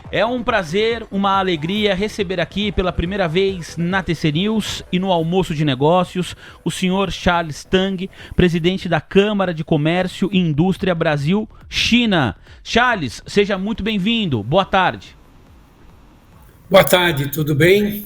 É um prazer, uma alegria receber aqui pela primeira vez na TC News e no Almoço de Negócios o senhor Charles Tang, presidente da Câmara de Comércio e Indústria Brasil-China. Charles, seja muito bem-vindo. Boa tarde. Boa tarde, tudo bem?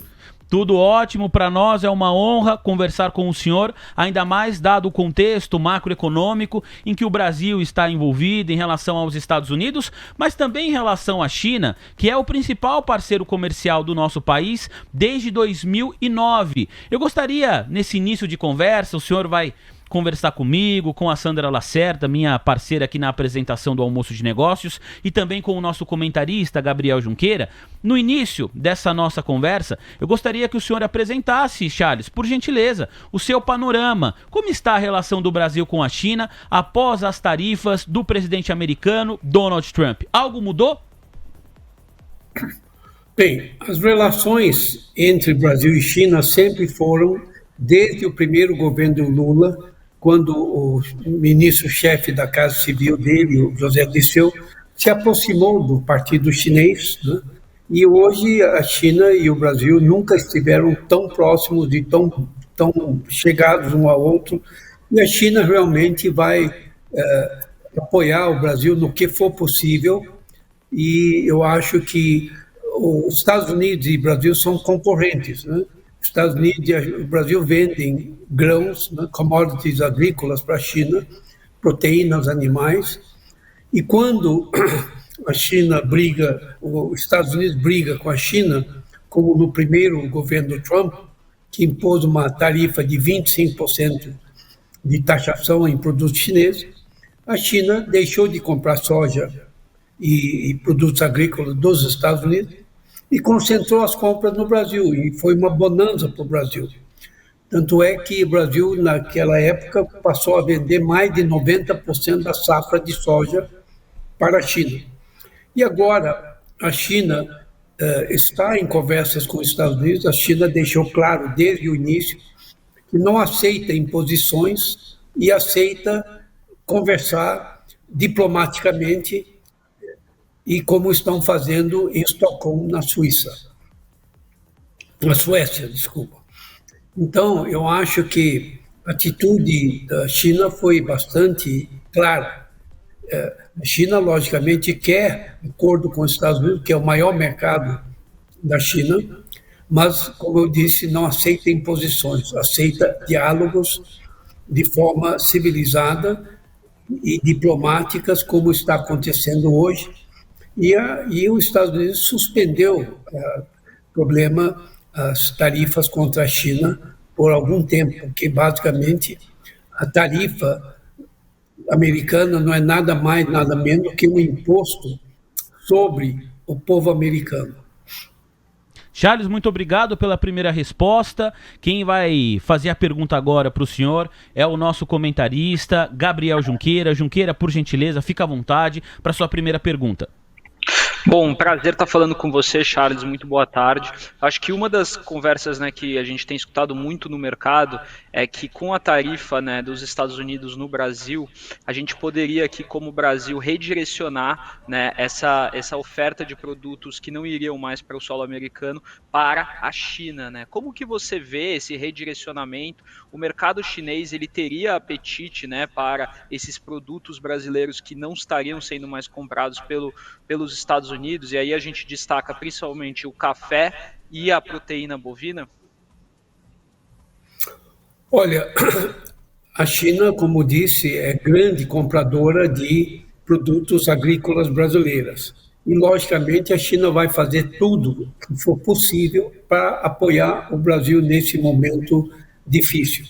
Tudo ótimo, para nós é uma honra conversar com o senhor, ainda mais dado o contexto macroeconômico em que o Brasil está envolvido em relação aos Estados Unidos, mas também em relação à China, que é o principal parceiro comercial do nosso país desde 2009. Eu gostaria, nesse início de conversa, o senhor vai conversar comigo, com a Sandra Lacerda, minha parceira aqui na apresentação do Almoço de Negócios, e também com o nosso comentarista, Gabriel Junqueira. No início dessa nossa conversa, eu gostaria que o senhor apresentasse, Charles, por gentileza, o seu panorama. Como está a relação do Brasil com a China após as tarifas do presidente americano Donald Trump? Algo mudou? Bem, as relações entre Brasil e China sempre foram, desde o primeiro governo do Lula, quando o ministro-chefe da Casa Civil dele, o José Dirceu, se aproximou do Partido Chinês, né? E hoje a China e o Brasil nunca estiveram tão próximos e tão chegados um ao outro, e a China realmente vai apoiar o Brasil no que for possível, e eu acho que os Estados Unidos e o Brasil são concorrentes, né? Os Estados Unidos e o Brasil vendem grãos, né, commodities agrícolas para a China, proteínas animais, e quando a China briga, os Estados Unidos briga com a China, como no primeiro governo do Trump, que impôs uma tarifa de 25% de taxação em produtos chineses, a China deixou de comprar soja e produtos agrícolas dos Estados Unidos e concentrou as compras no Brasil, e foi uma bonança para o Brasil. Tanto é que o Brasil, naquela época, passou a vender mais de 90% da safra de soja para a China. E agora, a China está em conversas com os Estados Unidos. A China deixou claro, desde o início, que não aceita imposições e aceita conversar diplomaticamente, e como estão fazendo em Estocolmo, na Suécia, desculpa. Então, eu acho que a atitude da China foi bastante clara. A China, logicamente, quer acordo com os Estados Unidos, que é o maior mercado da China, mas, como eu disse, não aceita imposições, aceita diálogos de forma civilizada e diplomáticas, como está acontecendo hoje. E os Estados Unidos suspendeu as tarifas contra a China por algum tempo, porque basicamente a tarifa americana não é nada mais, nada menos que um imposto sobre o povo americano. Charles, muito obrigado pela primeira resposta. Quem vai fazer a pergunta agora para o senhor é o nosso comentarista, Gabriel Junqueira. Junqueira, por gentileza, fica à vontade para sua primeira pergunta. Bom, prazer estar falando com você, Charles, muito boa tarde. Acho que uma das conversas, né, que a gente tem escutado muito no mercado é que com a tarifa, né, dos Estados Unidos no Brasil, a gente poderia aqui como Brasil redirecionar, né, essa oferta de produtos que não iriam mais para o solo americano para a China, né? Como que você vê esse redirecionamento? O mercado chinês, ele teria apetite, né, para esses produtos brasileiros que não estariam sendo mais comprados pelos Estados Unidos, e aí a gente destaca principalmente o café e a proteína bovina? Olha, a China, como disse, é grande compradora de produtos agrícolas brasileiros. E, logicamente, a China vai fazer tudo que for possível para apoiar o Brasil nesse momento difícil.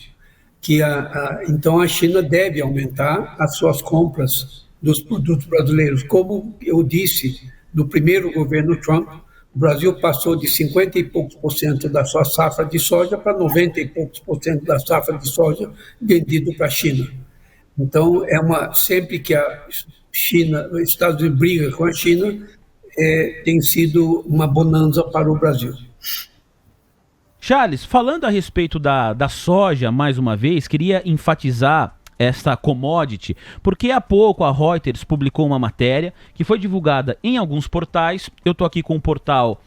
Então, a China deve aumentar as suas compras dos produtos brasileiros. Como eu disse, no primeiro governo Trump, o Brasil passou de 50 e poucos por cento da sua safra de soja para 90 e poucos por cento da safra de soja vendido para a China. Então, sempre que a China, os Estados Unidos briga com a China, tem sido uma bonança para o Brasil. Charles, falando a respeito da soja, mais uma vez, queria enfatizar essa commodity, porque há pouco a Reuters publicou uma matéria que foi divulgada em alguns portais. Eu estou aqui com o portal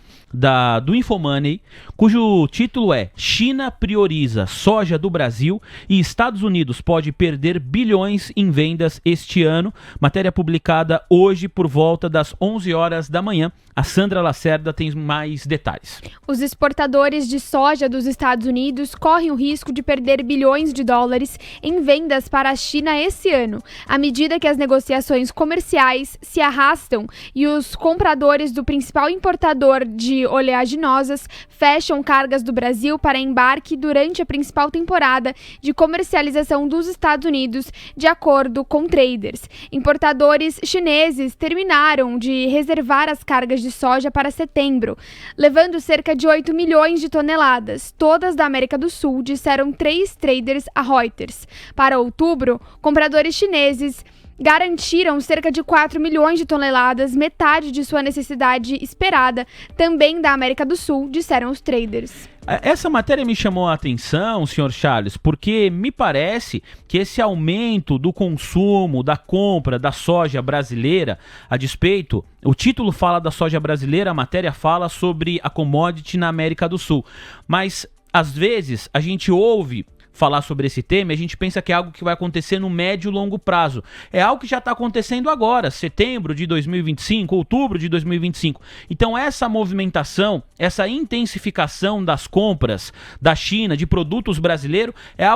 do Infomoney, cujo título é China prioriza soja do Brasil e Estados Unidos pode perder bilhões em vendas este ano. Matéria publicada hoje por volta das 11 horas da manhã. A Sandra Lacerda tem mais detalhes. Os exportadores de soja dos Estados Unidos correm o risco de perder bilhões de dólares em vendas para a China esse ano, à medida que as negociações comerciais se arrastam e os compradores do principal importador de oleaginosas fecham cargas do Brasil para embarque durante a principal temporada de comercialização dos Estados Unidos, de acordo com traders. Importadores chineses terminaram de reservar as cargas de soja para setembro, levando cerca de 8 milhões de toneladas, todas da América do Sul, disseram 3 traders à Reuters. Para outubro, compradores chineses garantiram cerca de 4 milhões de toneladas, metade de sua necessidade esperada, também da América do Sul, disseram os traders. Essa matéria me chamou a atenção, Sr. Charles, porque me parece que esse aumento do consumo, da compra da soja brasileira, a despeito, o título fala da soja brasileira, a matéria fala sobre a commodity na América do Sul, mas às vezes a gente ouve falar sobre esse tema, a gente pensa que é algo que vai acontecer no médio e longo prazo. É algo que já está acontecendo agora, setembro de 2025, outubro de 2025. Então essa movimentação, essa intensificação das compras da China de produtos brasileiros é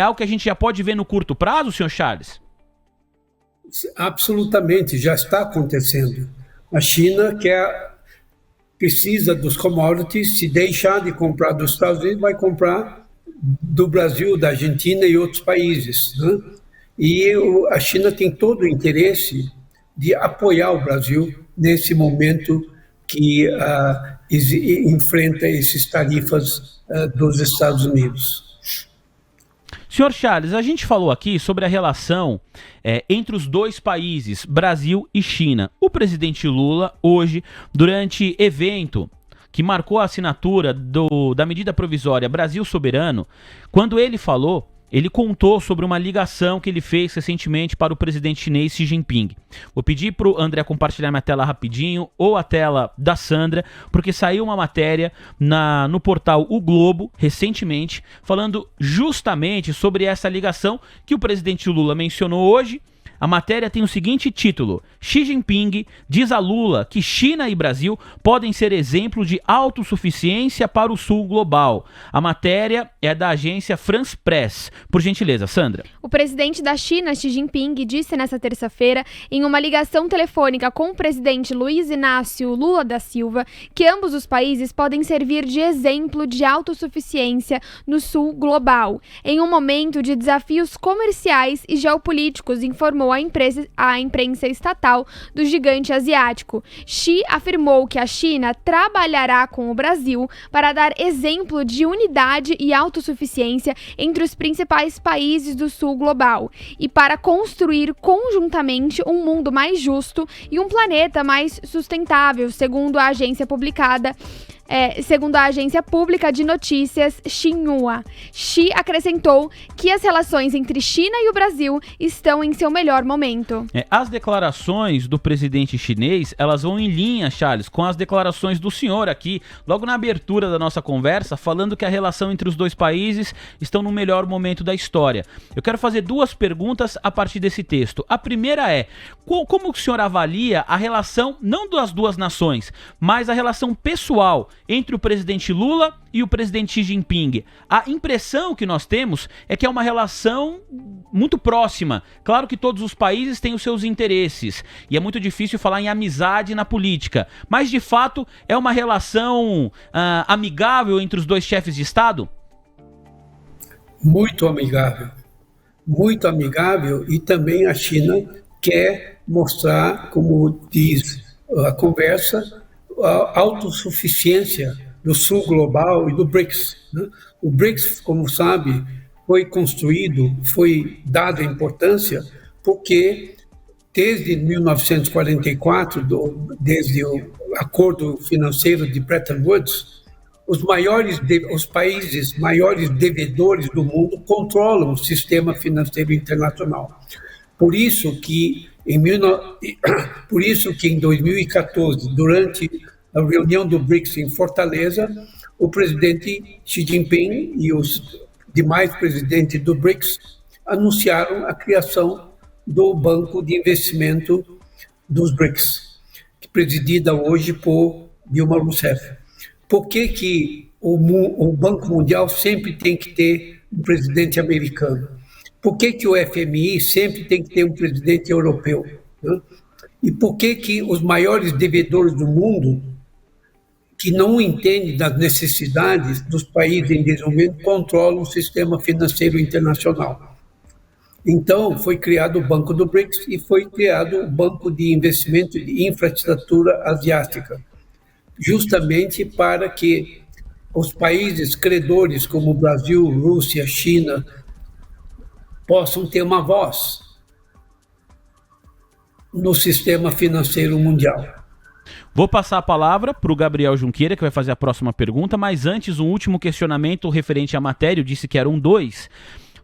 algo que a gente já pode ver no curto prazo, senhor Charles? Absolutamente, já está acontecendo. A China precisa dos commodities, se deixar de comprar dos Estados Unidos, vai comprar do Brasil, da Argentina e outros países, né? E a China tem todo o interesse de apoiar o Brasil nesse momento que enfrenta essas tarifas dos Estados Unidos. Senhor Charles, a gente falou aqui sobre a relação entre os dois países, Brasil e China. O presidente Lula, hoje, durante evento que marcou a assinatura da medida provisória Brasil Soberano, quando ele falou, ele contou sobre uma ligação que ele fez recentemente para o presidente chinês Xi Jinping. Vou pedir para o André compartilhar minha tela rapidinho, ou a tela da Sandra, porque saiu uma matéria no portal O Globo, recentemente, falando justamente sobre essa ligação que o presidente Lula mencionou hoje. A matéria tem o seguinte título: Xi Jinping diz a Lula que China e Brasil podem ser exemplo de autossuficiência para o sul global. A matéria é da agência France Press. Por gentileza, Sandra. O presidente da China, Xi Jinping, disse nesta terça-feira, em uma ligação telefônica com o presidente Luiz Inácio Lula da Silva, que ambos os países podem servir de exemplo de autossuficiência no sul global, em um momento de desafios comerciais e geopolíticos, informou a imprensa estatal do gigante asiático. Xi afirmou que a China trabalhará com o Brasil para dar exemplo de unidade e autossuficiência entre os principais países do sul global e para construir conjuntamente um mundo mais justo e um planeta mais sustentável, segundo a agência pública de notícias Xinhua. Xi acrescentou que as relações entre China e o Brasil estão em seu melhor momento. As declarações do presidente chinês, elas vão em linha, Charles, com as declarações do senhor aqui, logo na abertura da nossa conversa, falando que a relação entre os dois países estão no melhor momento da história. Eu quero fazer 2 perguntas a partir desse texto. A primeira é, como o senhor avalia a relação, não das duas nações, mas a relação pessoal entre o presidente Lula e o presidente Xi Jinping? A impressão que nós temos é que é uma relação muito próxima. Claro que todos os países têm os seus interesses e é muito difícil falar em amizade na política, mas de fato é uma relação amigável entre os dois chefes de Estado? Muito amigável, e também a China quer mostrar, como diz a conversa, a autossuficiência do sul global e do BRICS, né? O BRICS, como sabe, foi dada importância porque desde 1944, desde o acordo financeiro de Bretton Woods, os países maiores devedores do mundo controlam o sistema financeiro internacional. Por isso que em 2014, durante a reunião do BRICS em Fortaleza, o presidente Xi Jinping e os demais presidentes do BRICS anunciaram a criação do Banco de Investimento dos BRICS, presidida hoje por Dilma Rousseff. Por que o Banco Mundial sempre tem que ter um presidente americano? Por que o FMI sempre tem que ter um presidente europeu? Né? E por que os maiores devedores do mundo, que não entendem das necessidades dos países em desenvolvimento, controlam o sistema financeiro internacional? Então, foi criado o Banco do BRICS e foi criado o Banco de Investimento de Infraestrutura Asiática, justamente para que os países credores como Brasil, Rússia, China, possam ter uma voz no sistema financeiro mundial. Vou passar a palavra para o Gabriel Junqueira, que vai fazer a próxima pergunta, mas antes um último questionamento referente à matéria, eu disse que eram 2,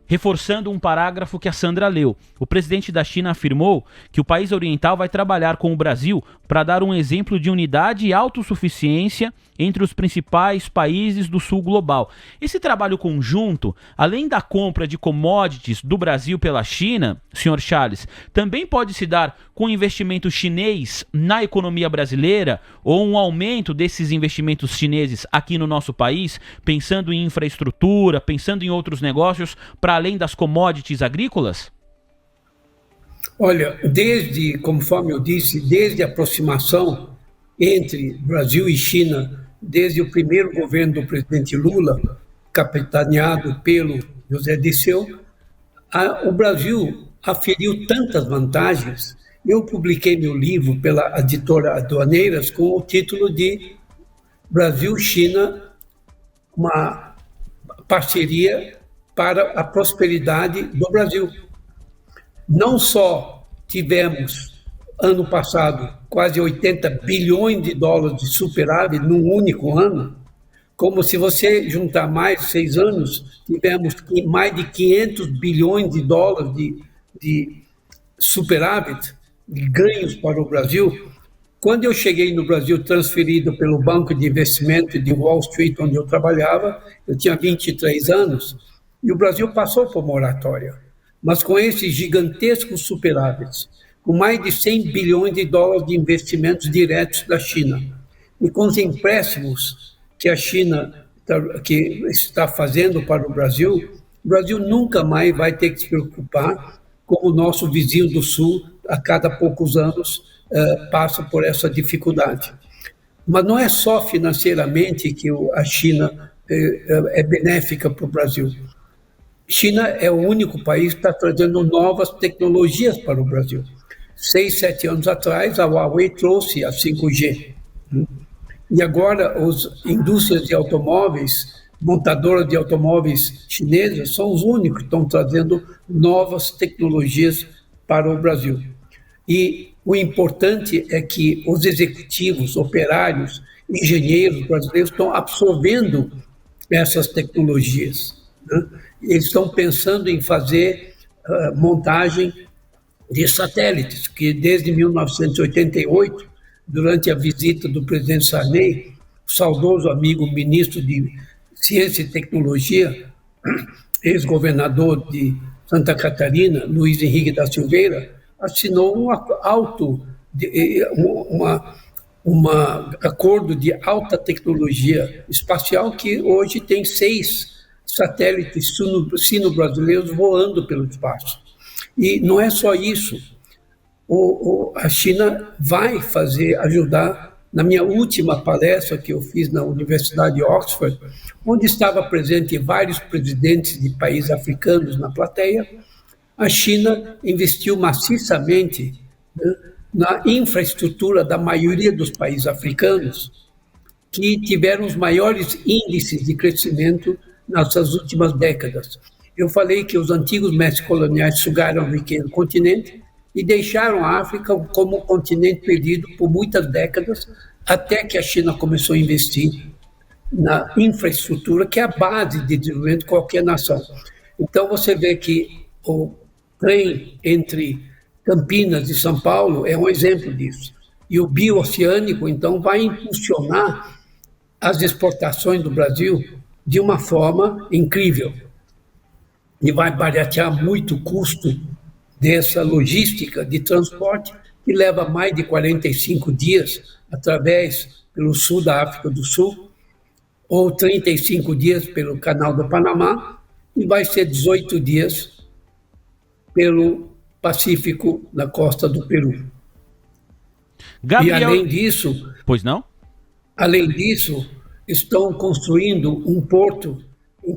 reforçando um parágrafo que a Sandra leu. O presidente da China afirmou que o país oriental vai trabalhar com o Brasil para dar um exemplo de unidade e autossuficiência entre os principais países do sul global. Esse trabalho conjunto, além da compra de commodities do Brasil pela China, senhor Charles, também pode se dar com investimento chinês na economia brasileira ou um aumento desses investimentos chineses aqui no nosso país, pensando em infraestrutura, pensando em outros negócios, para além das commodities agrícolas? Olha, conforme eu disse, desde a aproximação entre Brasil e China, desde o primeiro governo do presidente Lula, capitaneado pelo José Dirceu, o Brasil aferiu tantas vantagens. Eu publiquei meu livro pela editora Aduaneiras com o título de Brasil-China, uma parceria para a prosperidade do Brasil. Não só tivemos, ano passado, quase 80 bilhões de dólares de superávit num único ano, como se você juntar mais 6 anos, tivemos mais de 500 bilhões de dólares de superávit, de ganhos para o Brasil. Quando eu cheguei no Brasil, transferido pelo Banco de Investimento de Wall Street, onde eu trabalhava, eu tinha 23 anos, e o Brasil passou por moratória. Mas com esses gigantescos superávites, com mais de 100 bilhões de dólares de investimentos diretos da China, e com os empréstimos que a China que está fazendo para o Brasil nunca mais vai ter que se preocupar com o nosso vizinho do Sul, a cada poucos anos, passa por essa dificuldade. Mas não é só financeiramente que a China é benéfica para o Brasil. China é o único país que está trazendo novas tecnologias para o Brasil. 6, 7 anos atrás, a Huawei trouxe a 5G. E agora, as indústrias de automóveis, montadoras de automóveis chinesas, são os únicos que estão trazendo novas tecnologias para o Brasil. E o importante é que os executivos, operários, engenheiros brasileiros estão absorvendo essas tecnologias, né? Eles estão pensando em fazer montagem de satélites, que desde 1988, durante a visita do presidente Sarney, o saudoso amigo ministro de Ciência e Tecnologia, ex-governador de Santa Catarina, Luiz Henrique da Silveira, assinou um acordo de alta tecnologia espacial que hoje tem 6 satélites sino-brasileiros voando pelo espaço. E não é só isso. A China vai ajudar. Na minha última palestra que eu fiz na Universidade de Oxford, onde estava presente vários presidentes de países africanos na plateia, a China investiu maciçamente, né, na infraestrutura da maioria dos países africanos, que tiveram os maiores índices de crescimento nessas últimas décadas. Eu falei que os antigos mestres coloniais sugaram o pequeno continente e deixaram a África como um continente perdido por muitas décadas, até que a China começou a investir na infraestrutura, que é a base de desenvolvimento de qualquer nação. Então, você vê que o trem entre Campinas e São Paulo é um exemplo disso. E o bioceânico, então, vai impulsionar as exportações do Brasil de uma forma incrível. E vai baratear muito o custo dessa logística de transporte, que leva mais de 45 dias através pelo sul da África do Sul, ou 35 dias pelo Canal do Panamá, e vai ser 18 dias pelo Pacífico, na costa do Peru. Gabriel... E além disso... Pois não? Além disso, estão construindo um porto em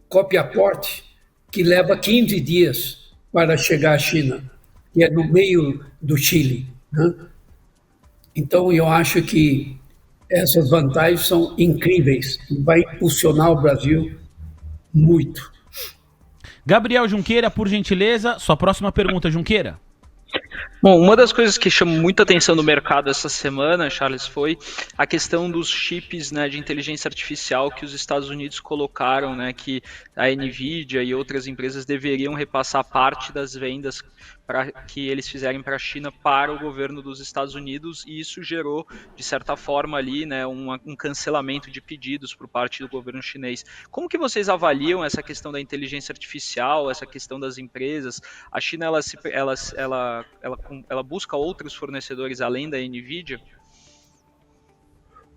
Copiaport, que leva 15 dias para chegar à China, que é no meio do Chile, né? Então, eu acho que essas vantagens são incríveis e vai impulsionar o Brasil muito. Gabriel Junqueira, por gentileza, sua próxima pergunta, Junqueira. Bom, uma das coisas que chamou muita atenção no mercado essa semana, Charles, foi a questão dos chips, né, de inteligência artificial que os Estados Unidos colocaram, né, que a Nvidia e outras empresas deveriam repassar parte das vendas que eles fizerem para a China para o governo dos Estados Unidos, e isso gerou, de certa forma, ali, né, um cancelamento de pedidos por parte do governo chinês. Como que vocês avaliam essa questão da inteligência artificial, essa questão das empresas? A China ela busca outros fornecedores além da Nvidia?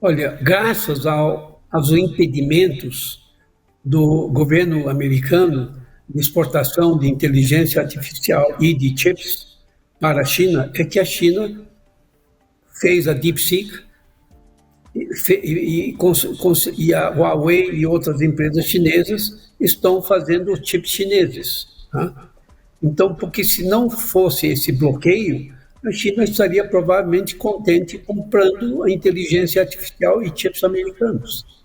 Olha, graças aos impedimentos do governo americano de exportação de inteligência artificial e de chips para a China, é que a China fez a DeepSeek e a Huawei e outras empresas chinesas estão fazendo os chips chineses, tá? Então, porque se não fosse esse bloqueio, a China estaria provavelmente contente comprando a inteligência artificial e chips americanos.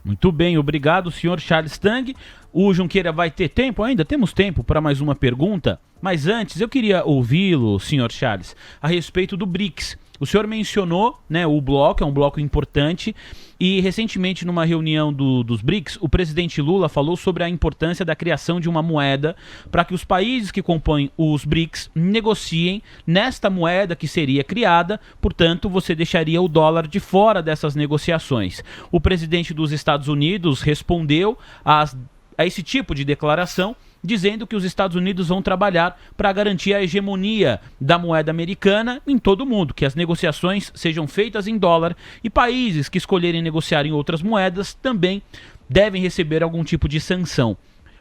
Muito bem, obrigado, senhor Charles Tang. O Junqueira vai ter tempo ainda? Temos tempo para mais uma pergunta? Mas antes, eu queria ouvi-lo, senhor Charles, a respeito do BRICS. O senhor mencionou, né, o bloco, é um bloco importante, e recentemente numa reunião dos BRICS, o presidente Lula falou sobre a importância da criação de uma moeda para que os países que compõem os BRICS negociem nesta moeda que seria criada, portanto, você deixaria o dólar de fora dessas negociações. O presidente dos Estados Unidos respondeu a esse tipo de declaração, dizendo que os Estados Unidos vão trabalhar para garantir a hegemonia da moeda americana em todo o mundo, que as negociações sejam feitas em dólar e países que escolherem negociar em outras moedas também devem receber algum tipo de sanção.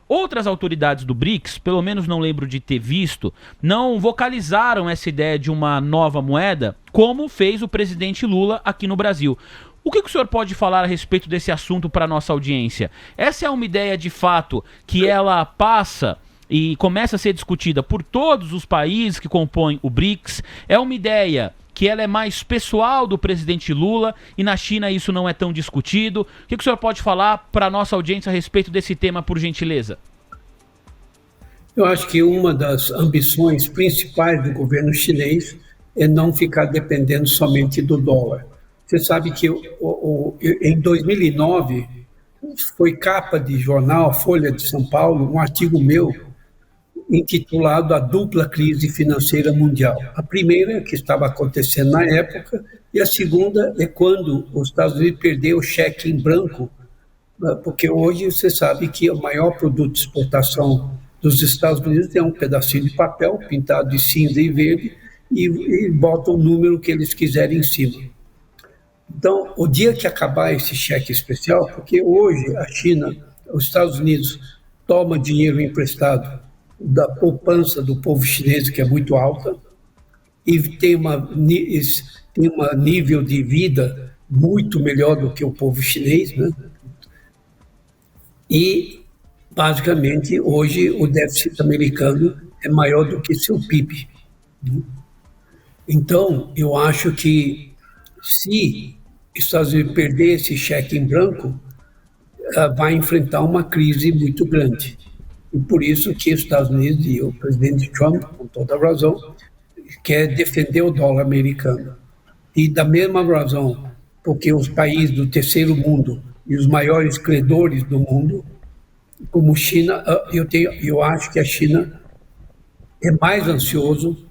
Outras autoridades do BRICS, pelo menos não lembro de ter visto, não vocalizaram essa ideia de uma nova moeda, como fez o presidente Lula aqui no Brasil. O que o senhor pode falar a respeito desse assunto para a nossa audiência? Essa é uma ideia de fato que ela passa e começa a ser discutida por todos os países que compõem o BRICS? É uma ideia que ela é mais pessoal do presidente Lula e na China isso não é tão discutido? O que o senhor pode falar para a nossa audiência a respeito desse tema, por gentileza? Eu acho que uma das ambições principais do governo chinês é não ficar dependendo somente do dólar. Você sabe que em 2009 foi capa de jornal Folha de São Paulo um artigo meu intitulado A Dupla Crise Financeira Mundial. A primeira, que estava acontecendo na época, e a segunda é quando os Estados Unidos perdeu o cheque em branco, porque hoje você sabe que o maior produto de exportação dos Estados Unidos é um pedacinho de papel pintado de cinza e verde e bota o número que eles quiserem em cima. Então, o dia que acabar esse cheque especial, porque hoje a China, os Estados Unidos, toma dinheiro emprestado da poupança do povo chinês, que é muito alta, e tem uma nível de vida muito melhor do que o povo chinês, né? E, basicamente, hoje o déficit americano é maior do que seu PIB. Então, eu acho que se Estados Unidos perder esse cheque em branco, vai enfrentar uma crise muito grande. E por isso que os Estados Unidos e o presidente Trump, com toda razão, quer defender o dólar americano. E da mesma razão, porque os países do terceiro mundo e os maiores credores do mundo, como China, eu acho que a China é mais ansioso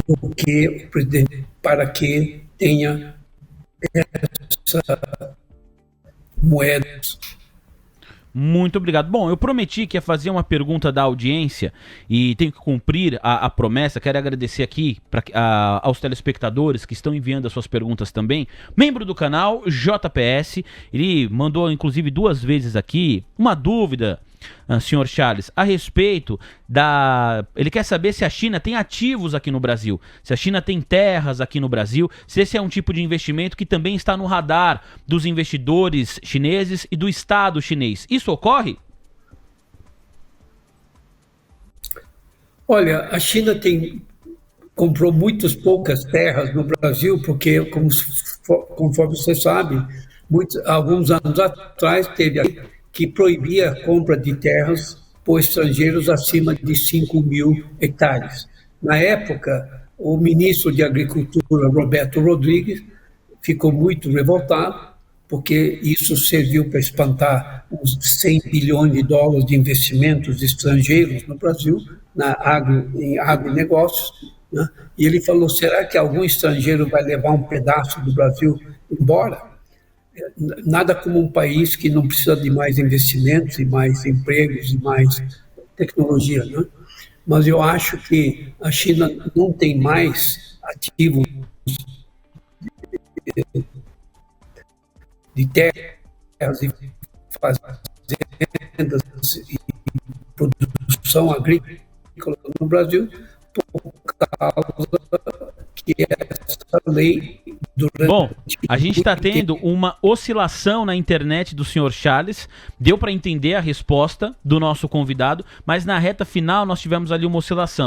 do que o presidente para que tenha essa moeda. Muito obrigado. Bom, eu prometi que ia fazer uma pergunta da audiência e tenho que cumprir a promessa. Quero agradecer aqui aos telespectadores que estão enviando as suas perguntas também. Membro do canal, JPS, ele mandou inclusive 2 vezes aqui uma dúvida, senhor Charles, a respeito ele quer saber se a China tem ativos aqui no Brasil, se a China tem terras aqui no Brasil, se esse é um tipo de investimento que também está no radar dos investidores chineses e do Estado chinês. Isso ocorre? Olha, a China comprou muitas poucas terras no Brasil, porque, conforme você sabe, alguns anos atrás teve que proibia a compra de terras por estrangeiros acima de 5.000 hectares. Na época, o ministro de Agricultura, Roberto Rodrigues, ficou muito revoltado, porque isso serviu para espantar uns 100 bilhões de dólares de investimentos estrangeiros no Brasil, em agronegócios, né? E ele falou, será que algum estrangeiro vai levar um pedaço do Brasil embora? Nada como um país que não precisa de mais investimentos e mais empregos e mais tecnologia, né? Mas eu acho que a China não tem mais ativos de terras e fazendas e produção agrícola no Brasil por causa que essa lei... Bom, a gente está tendo uma oscilação na internet do senhor Charles. Deu para entender a resposta do nosso convidado, mas na reta final nós tivemos ali uma oscilação.